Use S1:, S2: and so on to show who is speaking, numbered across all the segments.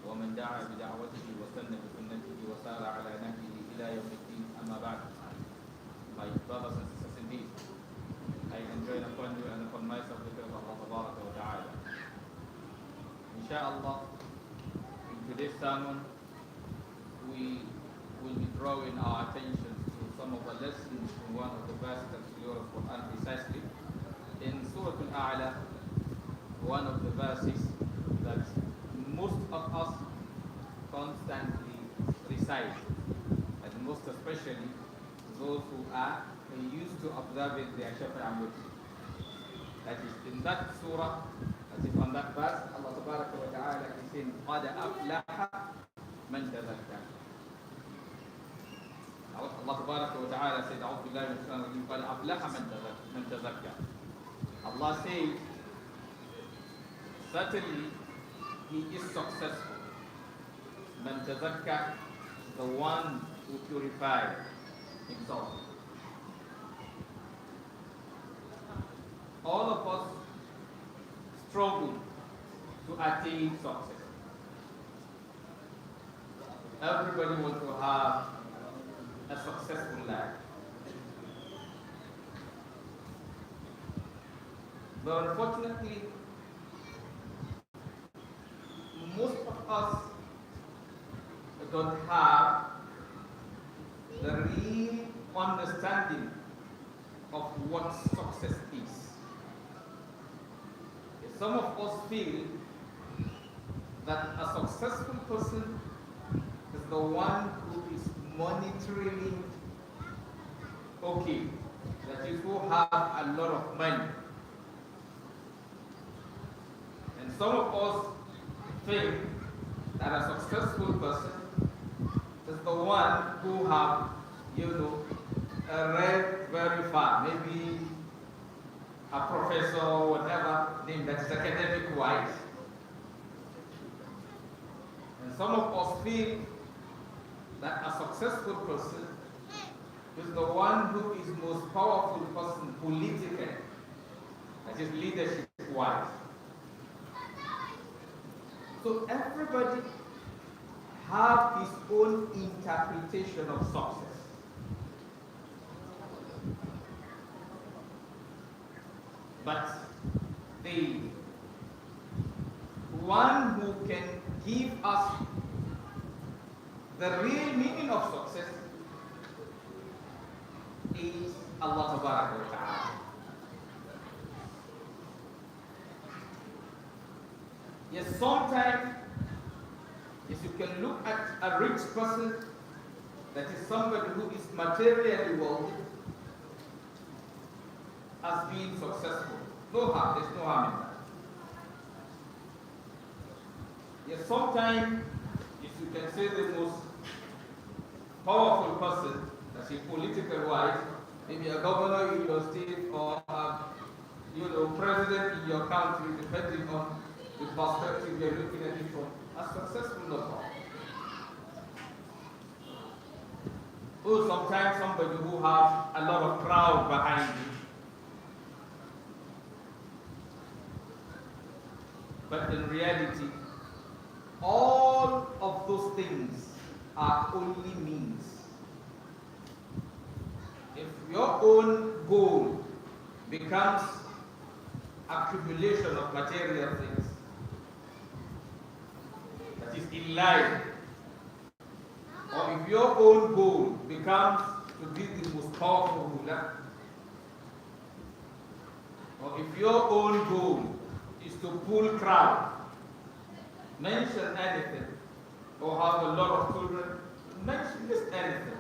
S1: ومن دعا بدعوته وسن بسنته وسار على نهجه إلى يوم الدين. أما بعد, my brothers and sisters, indeed, I enjoin upon you and upon myself the fear of Allah Ta'ala. Inshallah, in today's sermon, we will be drawing our attention to some of the lessons in one of the verses of the Quran, precisely in Surah Al-A'la, one of the verses that most of us constantly recite, and most especially those who are used to observing their Shafa and Witr. That is in that surah, that is on that verse, Allah Tabaraka wa Ta'ala is saying, قَدْ أَفْلَحَ مَنْ تَذَكَّرَ. Allah Tabaraka wa Ta'ala said, أعوذ بالله من الشيطان الرجيم, قَدْ أَفْلَحَ مَنْ تَذَكَّرَ. Allah says, certainly he is successful. Man tazakka, the one who purified himself. All of us struggle to attain success. Everybody wants to have a successful life. But unfortunately, most of us don't have the real understanding of what success is. Some of us feel that a successful person is the one who is monetarily okay, that is, who have a lot of money. And some of us think that a successful person is the one who have, read very far, maybe a professor or whatever name that is academic wise. And some of us feel that a successful person is the one who is most powerful person politically, that is leadership wise. So everybody have his own interpretation of success. But the one who can give us the real meaning of success is Allah Tabaraka wa Ta'ala. Yes, sometimes, yes, you can look at a rich person, that is somebody who is materially wealthy, as being successful. No harm, there's no harm in that. Yes, sometimes, yes, you can say the most powerful person, that's a political wise, maybe a governor in your state or a president in your country, depending on the perspective you're looking at it from, as successful or not. Or sometimes somebody who has a lot of crowd behind him. But in reality, all of those things are only means. If your own goal becomes accumulation of material things, that is in life, or if your own goal becomes to be the most powerful ruler, or if your own goal is to pull crowd, mention anything, or have a lot of children, mention just anything.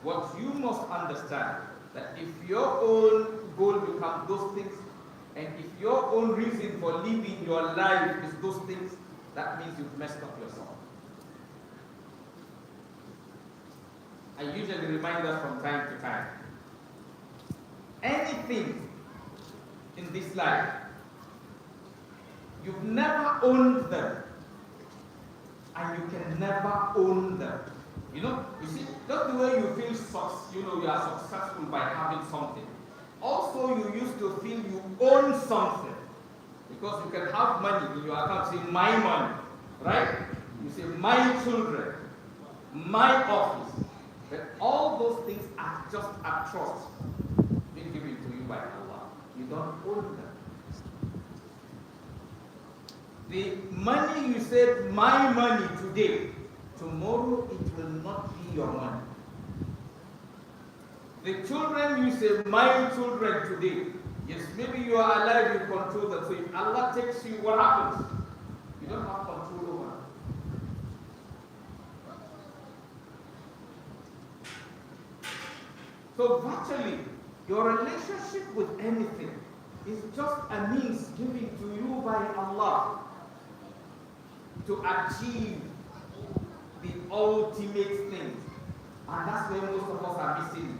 S1: What you must understand, that if your own goal becomes those things, and if your own reason for living your life is those things, that means you've messed up yourself. I usually remind us from time to time, anything in this life, you've never owned them, and you can never own them. You see, just the way you feel you are successful by having something. Also, you used to feel you own something. Because you can have money in your account, say, my money, right? You say, my children, my office. But all those things are just a trust being given to you by Allah. You don't own them. The money you said, my money today, tomorrow it will not be your money. The children you say, my children today, yes, maybe you are alive, you control them. So if Allah takes you, what happens? You don't have control over them. So virtually, your relationship with anything is just a means given to you by Allah to achieve the ultimate thing. And that's where most of us are missing.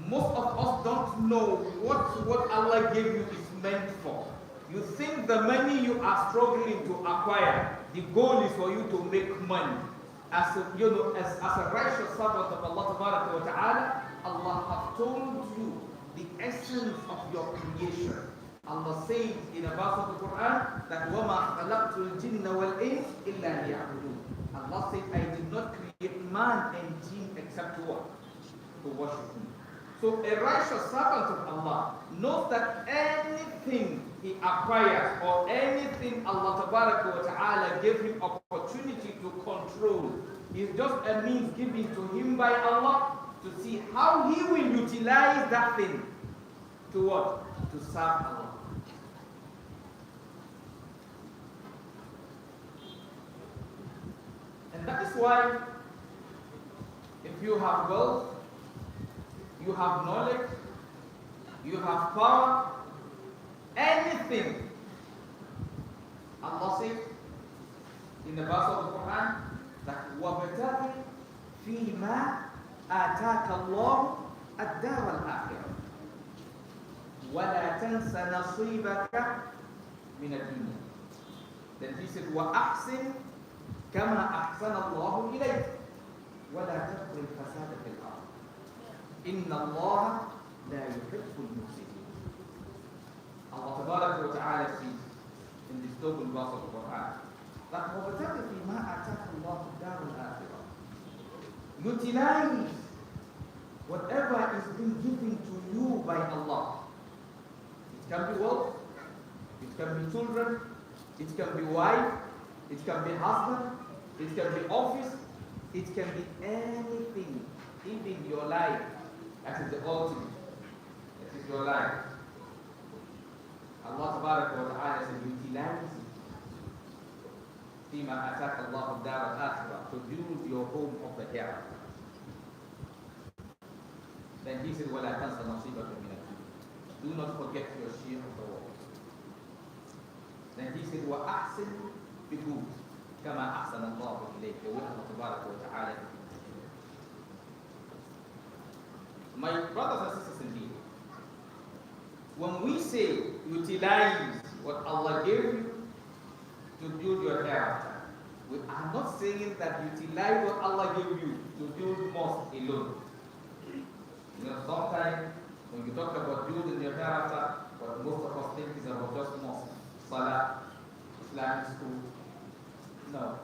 S1: Most of us don't know what Allah gave you is meant for. You think the money you are struggling to acquire, the goal is for you to make money. As a righteous servant of Allah Ta'ala, Allah has told you the essence of your creation. Allah says in a verse of the Quran that وَمَا خَلَقْتُ الْجِنَّ وَالْإِنسِ إِلَّا لِيَعْبُدُونَ. Allah said, I did not create man and jinn except to what? To worship me. So a righteous servant of Allah knows that anything he acquires or anything Allah Ta'ala gave him opportunity to control is just a means given to him by Allah to see how he will utilize that thing to what? To serve Allah. And that is why if you have wealth, you have knowledge, you have power, anything, Allah says in the verse of the Quran that وَابْتَغِ فِي مَا آتَاكَ اللَّهُ الدَّارَ الْآخِرَةَ وَلَا تَنْسَ نَصِيبَكَ مِنَ الدُّنْيَا. Then he said وَأَحْسِنْ كَمَا أَحْسَنَ اللَّهُ إِلَيْكَ وَلَا تَبْغِ الْفَسَادَ فِي الْأَرْضِ إِنَّ اللَّهَ لَا يُحِبُّ الْمُفْسِدِينَ. Allah Ta'ala says in this noble verse of the Quran that وَابْتَغِ فِي مَا آتَاكَ اللَّهُ الدَّارَ الْآخِرَةَ. Utilize whatever is being given to you by Allah. It can be wealth, it can be children, it can be wife, it can be husband, it can be office, it can be anything, even your life. That is the ultimate. That is your life. Allah Ta'ala says, utilize it. فيما آتاك الله الدار الآخرة, to build your home of the hereafter. Then he said, وَلَا تَنْسَ نَصِيبَكَ مِنَ الدُّنْيَا. Do not forget your share of the world. Then he said, وَأَحْسِنْ بِهُ كَمَا أَحْسَنَ اللَّهُ إِلَيْكَ. The way Allah Ta'ala. My brothers and sisters indeed, when we say utilize what Allah gave you to build your hereafter, we are not saying that utilize what Allah gave you to build mosque alone. You know, sometimes when you talk about building your hereafter, what most of us think is about just mosque, salah, Islamic school. No.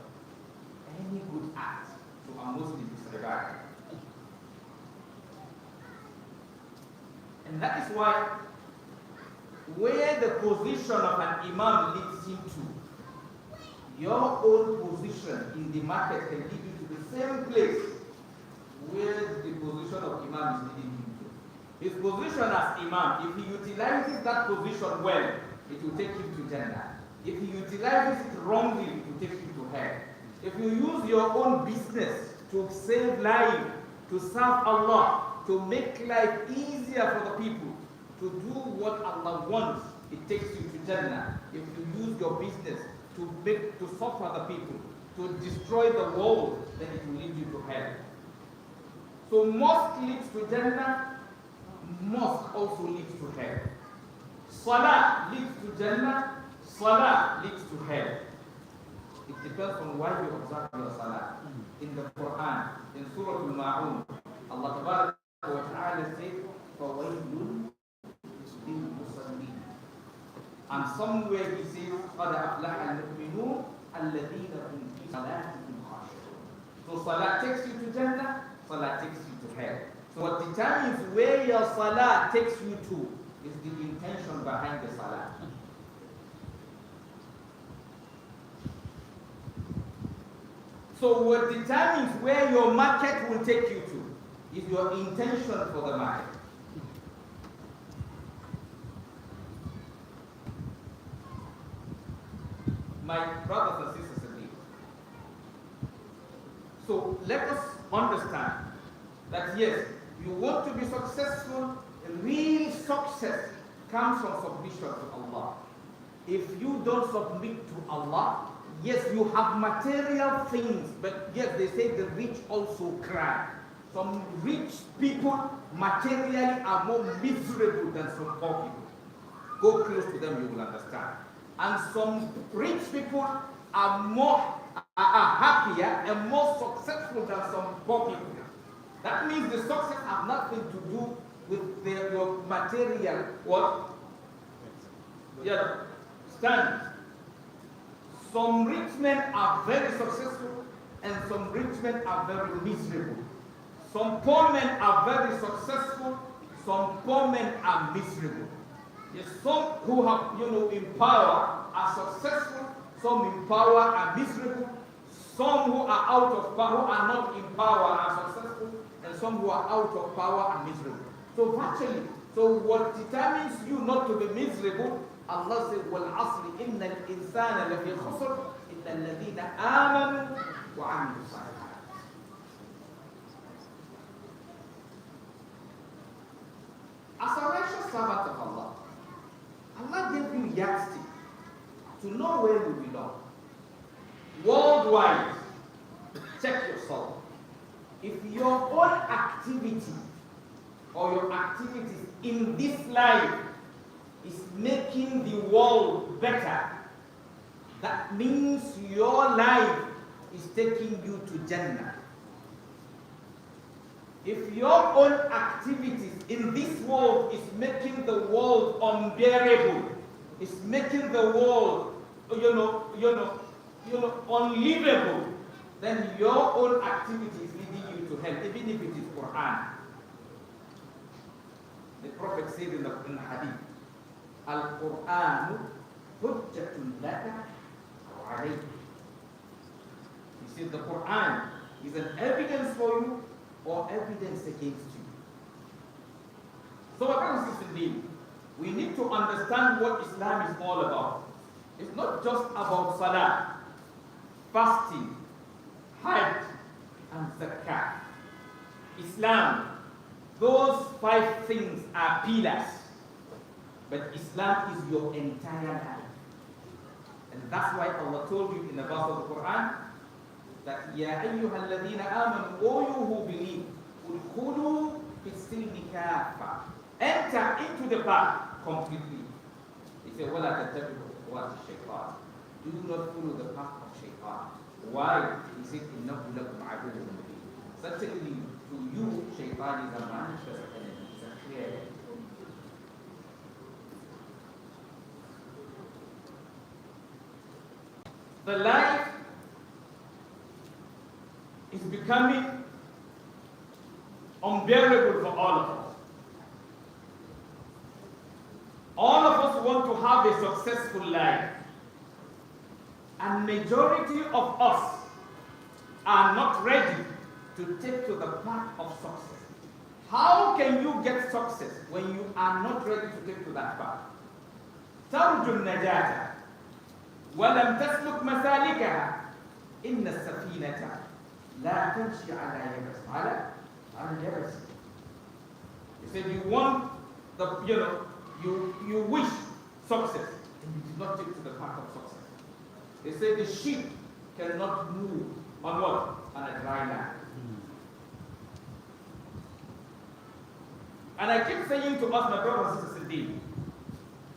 S1: Any good act to a Muslim is regarded. And that is why where the position of an imam leads him to, your own position in the market can lead you to the same place where the position of imam is leading him to. His position as imam, if he utilizes that position well, it will take him to Jannah. If he utilizes it wrongly, it will take him to hell. If you use your own business to save life, to serve Allah, to make life easier for the people, to do what Allah wants, it takes you to Jannah. If you use your business to suffer the people, to destroy the world, then it will lead you to hell. So mosque leads to Jannah, mosque also leads to hell. Salah leads to Jannah, salah leads to hell. It depends on why you observe your salah. In the Quran, in Surah Al-Ma'un, Allah Ta'ala says, فَوَيْلٌ لِلْمُصَلِّينَ. And somewhere he says, قَدْ أَفْلَحَ الْمُؤْمِنُونَ الَّذِينَ هُمْ فِي صَلَاتِهِمْ خَاشِعُونَ. So salah takes you to Jannah, salah takes you to hell. So what determines where your salah takes you to is the intention behind the salah. So what determines where your market will take you to is your intention for the market. My brothers and sisters in Jesus. So let us understand that yes, you want to be successful, real success comes from submission to Allah. If you don't submit to Allah, yes, you have material things, but yes, they say the rich also cry. Some rich people materially are more miserable than some poor people. Go close to them, you will understand. And some rich people are happier and more successful than some poor people. That means the success has nothing to do with your material what? Yeah, stand. Some rich men are very successful and some rich men are very miserable. Some poor men are very successful, some poor men are miserable. Yes, some who have, in power are successful, some in power are miserable, some who are out of power, who are not in power are successful, and some who are out of power are miserable. So virtually, what determines you not to be miserable, Allah says, وَالْعَصْرِ إِنَّ الْإِنسَانَ لَفِي خُسْرٍ إِلَّا الَّذِينَ آمَنُوا وَعَمِلُوا الصَّالِحَاتِ. As a righteous servant of Allah, Allah gave you yardstick to know where you belong. Worldwide, check yourself. If your own activity or your activities in this life is making the world better, that means your life is taking you to Jannah. If your own activities in this world is making the world unbearable, is making the world, unlivable, then your own activity is leading you to hell, even if it is Quran. The Prophet said in the Hadith, Al-Qur'anu hujjatun laka wa alayk. He said the Quran is an evidence for you or evidence against you. So, brothers and sisters, we need to understand what Islam is all about. It's not just about salah, fasting, hajj, and zakah. Islam, those 5 things are pillars, but Islam is your entire life. And that's why Allah told you in the verse of the Quran that Ya ayyuhal ladhina amanu, O you who believe, udkhulu fis-silmi kaffa, enter into the path completely. He said, wala tattabi'u khutuwati shaytan, do not follow the path of shaytan. Why? He said, innahu lakum aduwwun mubin. Certainly to you, shaytan is a manifest enemy, it's a clear enemy. The life is becoming unbearable for all of us. All of us want to have a successful life, and majority of us are not ready to take to the path of success. How can you get success when you are not ready to take to that path? ترجو النجاة ولم تسلك مسالكها إن السفينة لا تمشي على يبس على اليبس. He said you want you wish success and you do not take to the path of success. They say the sheep cannot move on what? On a dry land. And I keep saying to us, my brothers and sisters, indeed,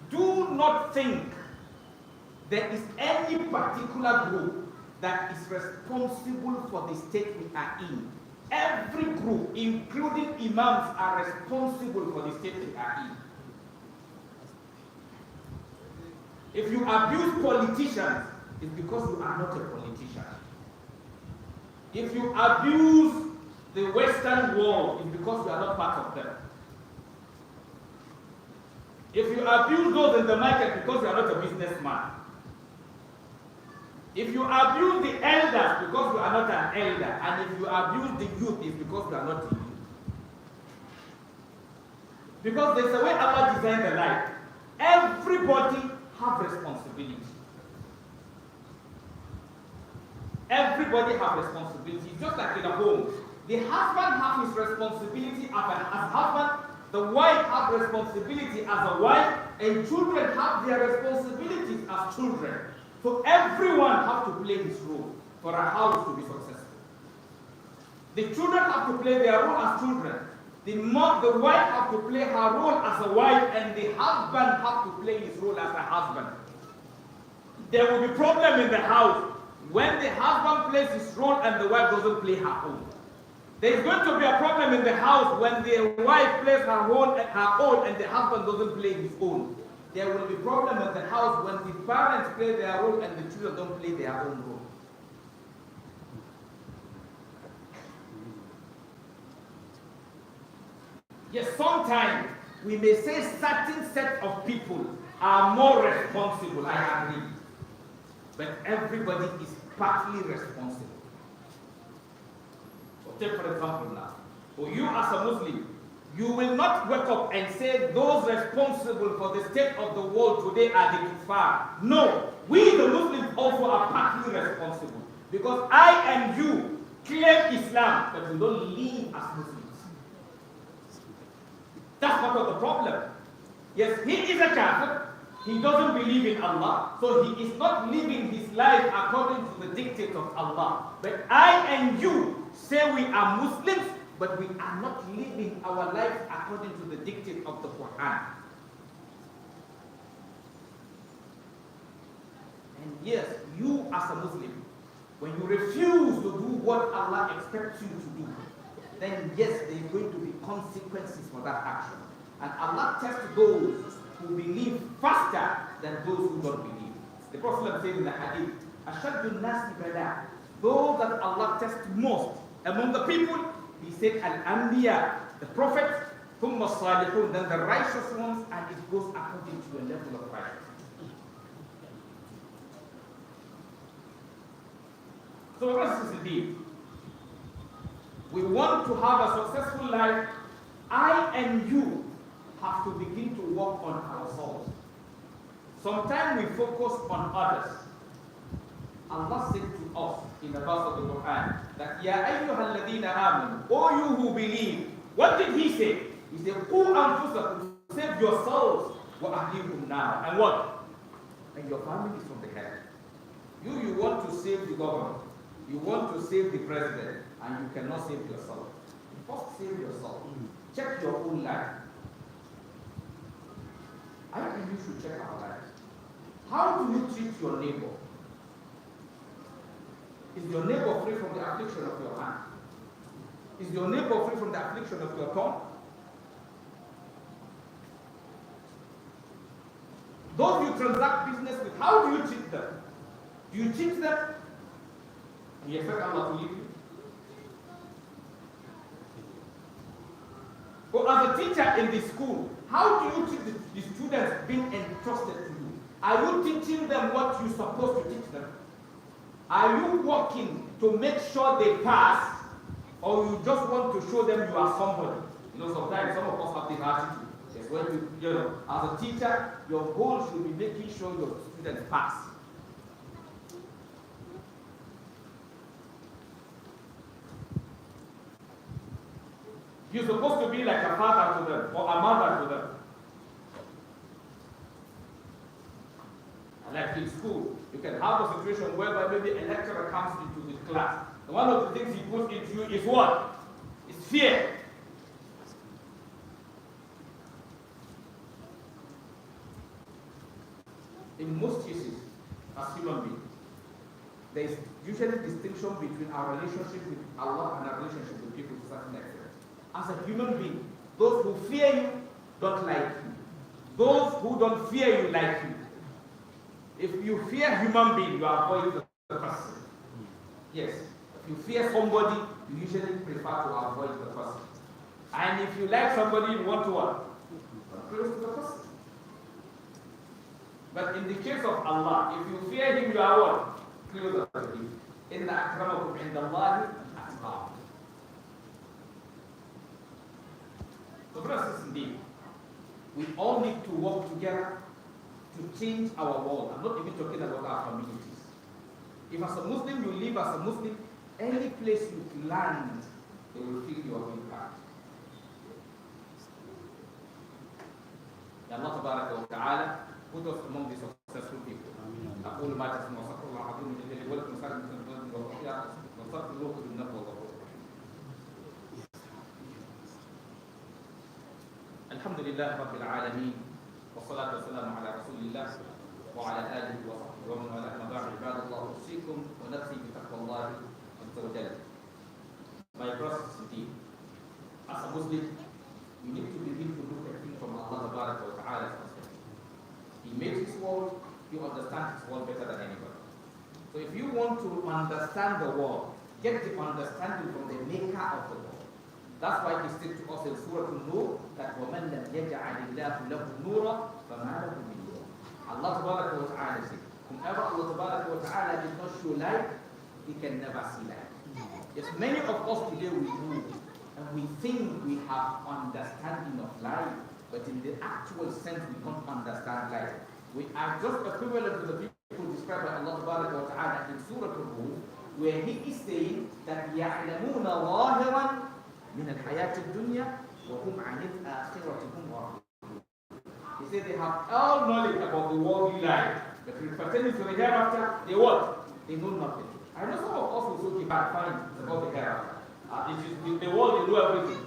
S1: do not think there is any particular group that is responsible for the state we are in. Every group, including imams, are responsible for the state we are in. If you abuse politicians, it's because you are not a politician. If you abuse the Western world, it's because you are not part of them. If you abuse those in the market because you are not a businessman. If you abuse the elders because you are not an elder, and if you abuse the youth, it's because you are not a youth. Because there's a way Allah designed the life. Everybody have responsibility. Everybody have responsibility. Just like in a home, the husband has his responsibility as a husband. The wife has responsibility as a wife, and children have their responsibilities as children. So everyone has to play his role for a house to be successful. The children have to play their role as children. The wife has to play her role as a wife, and the husband has to play his role as a husband. There will be problem in the house when the husband plays his role and the wife doesn't play her own. There is going to be a problem in the house when the wife plays her own and the husband doesn't play his own. There will be problem in the house when the parents play their role and the children don't play their own role. Yes, sometimes we may say certain set of people are more responsible, I agree. But everybody is partly responsible. So take for example now, for you as a Muslim, you will not wake up and say those responsible for the state of the world today are the kuffar. No, we the Muslims also are partly responsible. Because I and you claim Islam, but we don't live as Muslims. That's part of the problem. Yes, he is a kafir. He doesn't believe in Allah. So he is not living his life according to the dictates of Allah. But I and you say we are Muslims, but we are not living our life according to the dictate of the Quran. And yes, you as a Muslim, when you refuse to do what Allah expects you to do, then yes, there is going to be consequences for that action. And Allah tests those who believe faster than those who don't believe. The Prophet said in the hadith, Ashaddu nasi bala, those that Allah tests most among the people, he said Al-Anbiya, the prophets, thumma salihun, then the righteous ones, and it goes according to the level of righteousness. So what is the deal? We want to have a successful life. I and you have to begin to work on ourselves. Sometimes we focus on others. Allah said to us in the verse of the Quran that Ya ayyuhal ladina amanu, O you who believe. What did he say? He said, Qu anfusakum, save yourselves, wa ahlikum now. And what? And your family is from the hell. You want to save the government. You want to save the president, and you cannot save yourself. First save yourself. Check your own life. I think you should check our life. How do you treat your neighbor? Is your neighbor free from the affliction of your hand? Is your neighbor free from the affliction of your tongue? Those you transact business with, how do you treat them? Do you treat them? Do you expect Allah to leave you? Or as a teacher in the school, how do you treat the students being entrusted to you? Are you teaching them what you're supposed to teach them? Are you working to make sure they pass, or you just want to show them you are somebody? You know, sometimes some of us have this attitude. Yes, when you know, as a teacher, your goal should be making sure your students pass. You're supposed to be like a father to them or a mother to them. Like in school, you can have a situation whereby maybe a lecturer comes into the class. And one of the things he puts into you is what? It's fear. In most cases, as human beings, there is usually a distinction between our relationship with Allah and our relationship with people to a certain extent. As a human being, those who fear you don't like you. Those who don't fear you like you. If you fear human being, you avoid the person. Yes. If you fear somebody, you usually prefer to avoid the person. And if you like somebody, you want to what? Close to the person. But in the case of Allah, if you fear Him, you are what? Closer to Him. Inna akramakum indallahi atqakum. So brothers, indeed, we all need to work together to change our world. I'm not even talking about our communities. If as a Muslim you live as a Muslim, any place you land, they will feel your impact. Allah tabaraka wa ta'ala put us among the successful people. أقول ما تسمع وأستغفر الله العظيم من جل ولكم سائر المسلمين واستغفروه إنه هو الغفور الرحيم. الحمد لله رب العالمين والصلاة والسلام على رسول الله وعلى آله وصحبه ومن والاه. أما بعد عباد الله أوصيكم ونفسي بتقوى الله عز وجل. My brothers and sisters, as a Muslim, you need to begin to look at things from Allah tabaraka wa ta'ala's perspective. He made His world, you understand His world better than anybody. So if you want to understand the world, get the understanding from the maker of the world. That's why He said to us in Surah An-Nur that وَمَنْ لَمْ يَجْعَلِ اللَّهُ لَهُ نُورًا فَمَا لَهُ مِنْ نُورٍ. Allah tabaraka wa ta'ala said, whomever Allah tabaraka wa ta'ala did not show light, he can never see light. Yes, many of us today we do, and we think we have understanding of life, but in the actual sense we don't understand life. We are just equivalent to the people described by Allah tabaraka wa ta'ala in Surah Al-Rum, where He is saying that يَعْلَمُونَ ظَاهِرًا مِنَ الْحَيَاةِ الدُّنْيَا وَهُمْ عَنِ الْآخِرَةِ هُمْ غَافِلُونَ. He said they have all knowledge about the worldly life, but pertaining to the hereafter, they what? They know nothing. I know some of us will say, fine, it's about the hereafter. If the world, you know everything.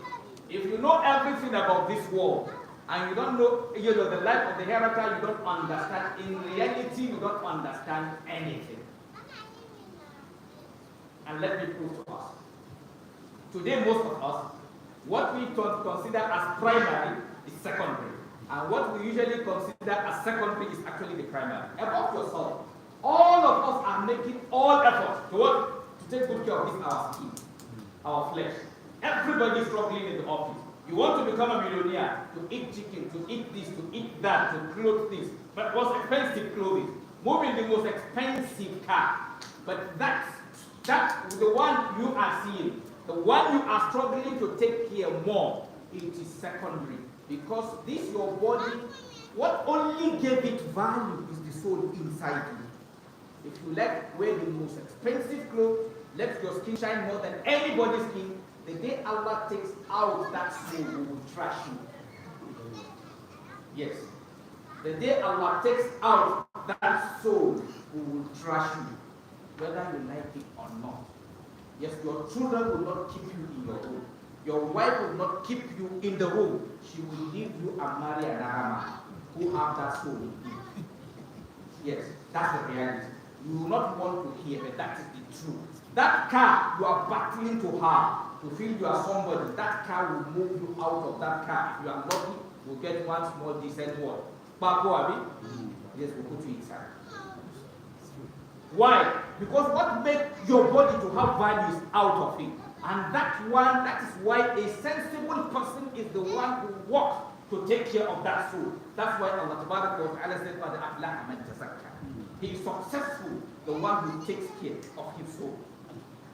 S1: If you know everything about this world, and you don't know, the life of the hereafter, you don't understand. In reality, you don't understand anything. And let me prove to us. Today, most of us, what we consider as primary is secondary. And what we usually consider as secondary is actually the primary. About yourself, all of us are making all efforts to what? To take good care of this, our skin, our flesh. Everybody is struggling in the office. You want to become a millionaire, to eat chicken, to eat this, to eat that, to clothe this, but most expensive clothing, moving the most expensive car. But that's the one you are seeing. The one you are struggling to take care more, it is secondary. Because this, your body, what only gave it value is the soul inside you. If you wear the most expensive clothes, let your skin shine more than anybody's skin, the day Allah takes out that soul, we will trash you. Yes. The day Allah takes out that soul, we will trash you. Whether you like it or not. Yes, your children will not keep you in your home. Your wife will not keep you in the home. She will leave you and marry another man who have that soul in you. Yes, that's the reality. You will not want to hear, but that is the truth. That car you are battling to have, to feel you are somebody, that car will move you out of that car. If you are lucky, you will get one small decent one. Yes, we'll put you inside. Why? Because what makes your body to have value is out of it. And that is why a sensible person is the one who works to take care of that soul. That's why Allah Tabaraka wa Ta'ala said, "Qad aflaha man tazakka." He is successful, the one who takes care of his soul.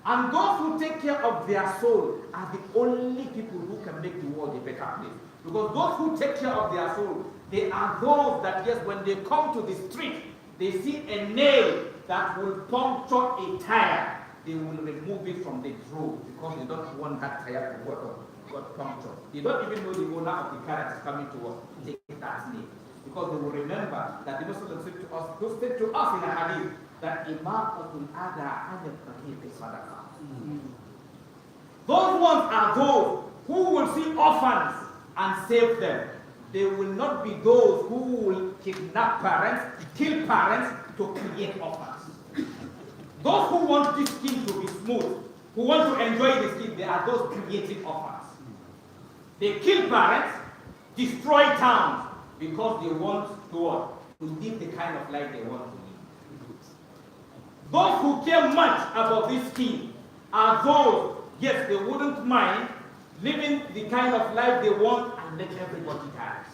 S1: And those who take care of their soul are the only people who can make the world a better place. Because those who take care of their soul, they are those that, yes, when they come to the street, they see a nail that will puncture a tire. They will remove it from the road because they don't want that tire to got punctured. They don't even know the owner of the car that is coming to work. Take that nail. Because they will remember that the Muslims said to us, who said to us in a hadith, that imaqatul ada an al-tariq sadaqah. Those ones are those who will see orphans and save them. They will not be those who will kidnap parents, kill parents to create orphans. Those who want this skin to be smooth, who want to enjoy the skin, they are those creating orphans. They kill parents, destroy towns, because they want to what? To live the kind of life they want to live.
S2: Those who care much about this scheme are those, yes, they wouldn't mind living the kind of life they want and let everybody die.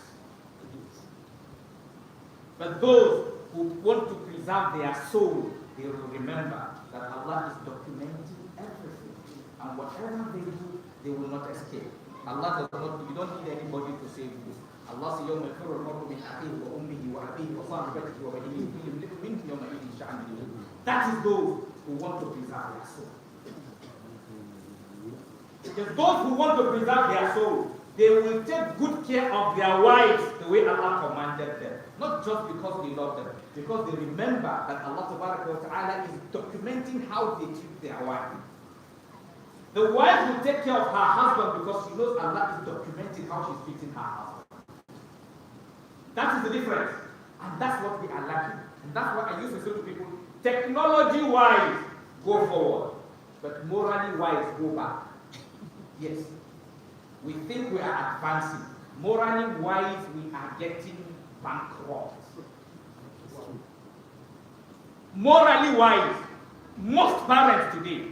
S2: But those who want to preserve their soul, they will remember that Allah is documenting everything. And whatever they do, they will not escape. Allah does not, you don't need anybody to save you. Allah says, يَوْمَ يَفِرُّ الْمَرْءُ مِنْ أَخِيهِ وَأُمِّهِ وَأَبِيهِ وَصَاحِبَتِهِ وَبَنِيهِ كُلُّ امْرِئٍ مِّنْهُمْ يَوْمَئِذٍ شَأْنٌ يُغْنِيهِ. That is those who want to preserve their soul. Because those who want to preserve their soul, they will take good care of their wives the way Allah commanded them. Not just because they love them, because they remember that Allah Ta'ala is documenting how they treat their wife. The wife will take care of her husband because she knows Allah is documenting how she's treating her husband. That is the difference. And that's what we are lacking. And that's what I used to say to people, technology-wise, go forward. But morally-wise, go back. Yes. We think we are advancing. Morally-wise, we are getting bankrupt. Morally-wise, most parents today,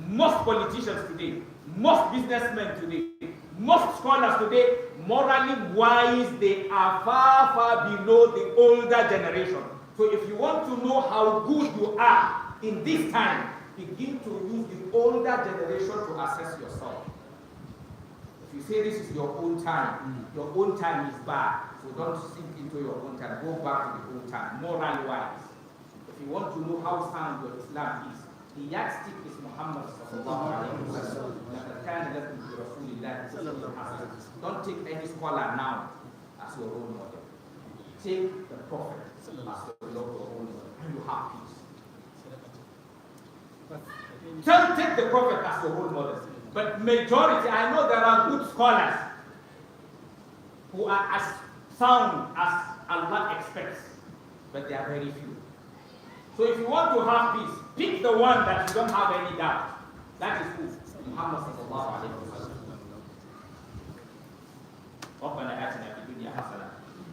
S2: most politicians today, most businessmen today, most scholars today, morally-wise, they are far, far below the older generation. So if you want to know how good you are in this time, begin to use the older generation to assess yourself. If you say this is your own time is bad. So don't sink into your own time. Go back to the old time, moral-wise. If you want to know how sound your Islam is, the yardstick is Muhammad sallallahu alaihi wasallam. Don't take any scholar now as your role model. Take the Prophet as your role model, and you have peace. Don't take the Prophet as your role model. But majority, I know there are good scholars who are as sound as Allah expects, but they are very few. So if you want to have peace, pick the one that you don't have any doubt. That is who? Muhammad sallallahu alaihi wasallam. ربنا آتنا في الدنيا حسنة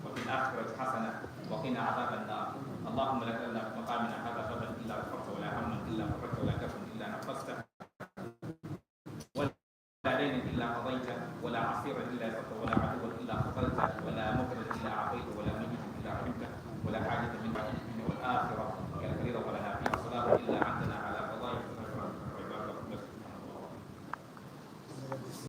S2: وفي الآخرة حسنة وقنا عذاب النار. اللهم لك لنا في مقامنا هذا غدا إلا غفرت ولا هما إلا غفرت ولا كفا إلا نفسته